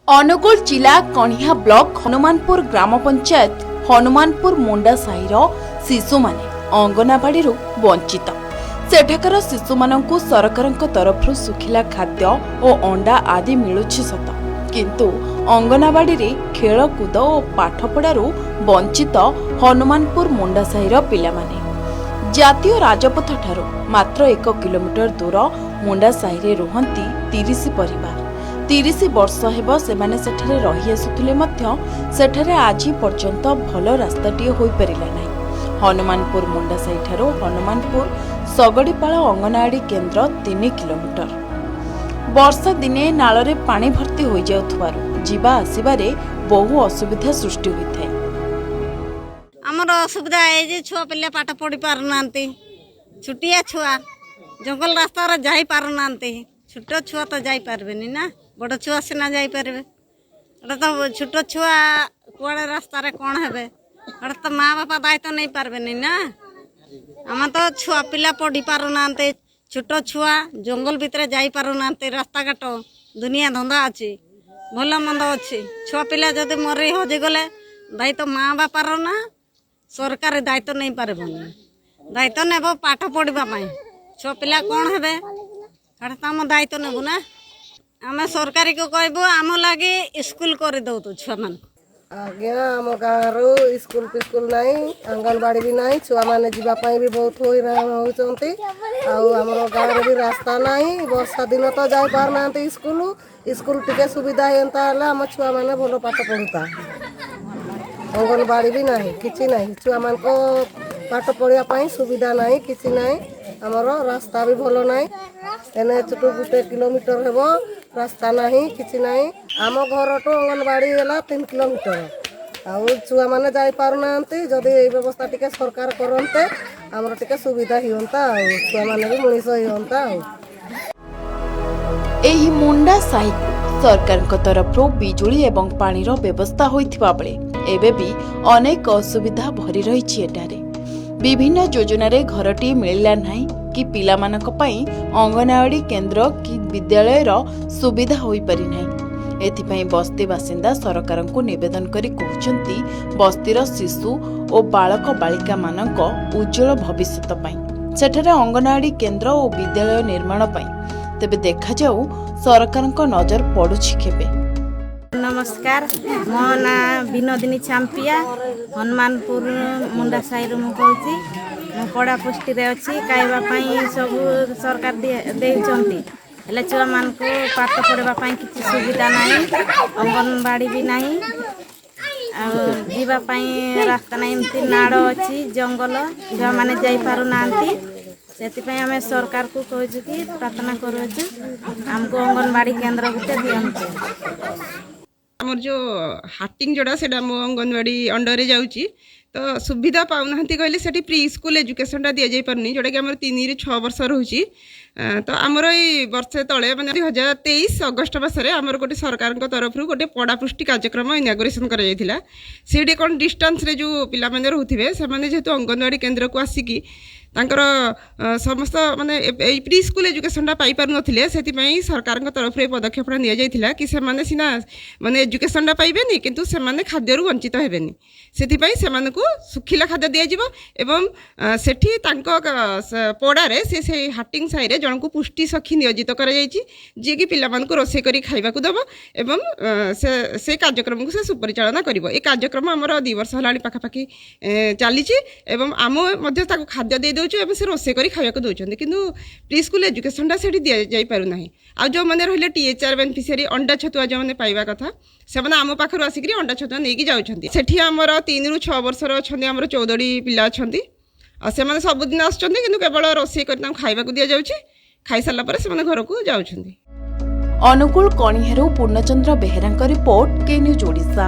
अनुगुल जिला कणिया ब्लॉक हनुमानपुर ग्राम पंचायत हनुमानपुर मुंडा साहिर शिशु माने अंगनवाड़ी वंचित। सेठाकर शिशु मानंकु सरकारक तरफ सुखिला खाद्य और अंडा आदि मिलुछि सत, किंतु अंगनवाड़ी रे खेलकूद और पाठपढ़ारू वंचित हनुमानपुर मुंडा साहिर पिला माने। जातीय राजपथ ठारू मात्र 1 किलोमीटर दूर मुंडा साहिरे रुहंती 30 परिवार। 30 वर्ष हेब सेमाने सेठारे रही आसुथिले मध्य सेठारे आजी पर्यंत भल रास्ताटीए होई परिला नाही। हनुमानपुर मुंडा साहि ठारू हनुमानपुर सगड़ीपाल अंगनवाड़ी केन्द्र 3 किलोमीटर। वर्षा दिने नाଳରେ पानी भर्ती होई जाउथवारु जीवा आसीबारे बहु असुविधा सृष्टि होइथाय। आमर असुविधा है जे छुआ पिले पाठ पढ़ी पार नांती, छुटिया छुआ जंगल रास्ता रे जाई पार नांती। छोट छुआ तो जाई पारबेनी ना, बड़ छुआ सिना जाई पारबे। एटा तो छोट छुआ कुआड़े रास्ता रे कोन हेबे, एटा तो माँ बापा दायित्व नहीं पारबेनी ना। आम तो छुआ पिला पढ़ी पार नांते, छोट छुआ जंगल भितर जाई पार नांते। रास्ता घाट दुनिया धंदा अच्छी, भल मंद अच्छी। छुआ पिला जदि मरी हजि गले दायित्व माँ बापार ना, सरकार दायित्व नहीं पारबनी। दायित्व नेब पाठ पढ़ा छुआ पिला कौन हेबे, आम दायित्व नेबू ना। आम सरकारी को कहबू आम लगे स्कूल कर दो छुआ मान। आज्ञा आम गाँव स्कूल फिस्कुल नाई, आंगनवाड़ी भी नाई। छुआ मैंने जीवाई भी बहुत होती। आम गाँव भी रास्ता नाई। वर्षा दिन तो जाई पार ना स्कूल। स्कूल टिके सुविधा होता आम छुआ मैंने भल पाठ पढ़ुता। अंगनवाड़ी भी नहीं, किसी नहीं। छुआ मान को पाठ पढ़ाई सुविधा नहीं, किसी नहीं। आमर रास्ता भी भल नाई। एने छोटू 1 किलोमीटर हेब रास्ता नहीं, किसी नहीं। आम घर टू अंगनवाड़ी है 3 किलोमीटर। आउ छुआ मैंने जाई पार नांती। जदि ये व्यवस्था टिके सरकार करते आमर टिके सुविधा होता। छुआ मैंने भी मनीष होता। एही मुंडा साहि सरकार तरफ बिजुली एवं पानीर व्यवस्था होइथिबा बेले एबे भी अनेक असुविधा भरी रही एटारे। विभिन्न योजना रे घरटी मिलला नाही कि पिला मानक पई अंगनवाड़ी केन्द्र कि विद्यालय सुविधा होई परि नाही। एथिपई बस्ती बासिंदा सरकार को निवेदन करी कहउचंती बस्तीर शिशु और बालक बालिका मानक उज्जवल भविष्य पई सेठारे अंगनवाड़ी केन्द्र और विद्यालय निर्माण पई तेबे देखा जाऊ सरकार को नजर पड़ुछि केबे। नमस्कार, मो ना विनोदिनी चांपिया हनुमानपुर मुंडा साहिर मु कहूँ। मो पढ़ा पुष्टि अच्छी खाइबा सब सरकार देइचंती। हेले छुआ मान को पाठ पढ़ाई किसी सुविधा नहीं, अंगनवाड़ी भी नहीं। जीवाई रास्ता नहीं, एमती नाड़ अच्छी जंगल छुआ मैंने जाई पारु नांती। से आम सरकार को कहूँ कि प्रार्थना करूँ आमको अंगनवाड़ी केन्द्र गुटे दियंते। आमर जो हाटिंग जोड़ा से अंगनवाड़ी अंडर जाऊँगी तो सुविधा पाऊना कहले से प्री स्कूल एजुकेशन दि जाई पारनी, जोटा कि आम 3 ରୁ 6 वर्ष रोचे। तो आमर ये वर्षे तले मैंने 2023 अगस्ट मसरे आमर गोटे सरकार तरफ गोटे पढ़ा पुष्टि कार्यक्रम इनागोरेसन कर कौन डिस्टेंस रे जो पिला मैंने रोथे से जेहेतु अंगनवाड़ी केन्द्र को आसिकी तांकर समस्त माने प्री स्कूल एजुकेशन पाई पार नथिले, सेति सरकार तरफ पदक्षेप निया जाइथिला कि से माने सिना माने एजुकेशन पाइबेनी किंतु से माने खाद्यरु वंचित हेबेनी। सेति सेमाने को सुखिला खाद्य दिया जिवो एवं सेठी तांको पड़ारे से हाटिंग साई रे जन को पुष्टि सखी नियोजित करा जाइछि, जे कि पिला मान को रोसे करी खाइबा को दबो एवं से कार्यक्रम को से सुपरिचालना करिवो। ए कार्यक्रम हमर 2 वर्ष हलाणी पाखापाखि चलीछि एवं आम मध्ये ताको खाद्य दे दउछु एवं से रोसे करी खाइबा को दउछन्ते, किंतु प्री स्कूल एजुकेशन सेठी दिया जाई पारु नाही। आ जो माने रहिले टीएचआर बेनिफिशियरी अंडा छतुआ जो माने पाइबा कथा से माने आम पाखरु आसिकरी अंडा छतुआ नेकी जाउछन्ती। सेठी हमर 3 ରୁ 6 वर्षर अछन्ती, हमर 14 पिला अछन्ती। आ से माने सब दिन आछन्ती, किंतु केवल रोसे करी तां खाइबा को दिया जाउछि। खाइ साला पर से माने घर को जाउछन्ती। अनुकूल कणिहारू पूर्णचंद्र बेहेरांक रिपोर्ट, के न्यूज ओडिशा।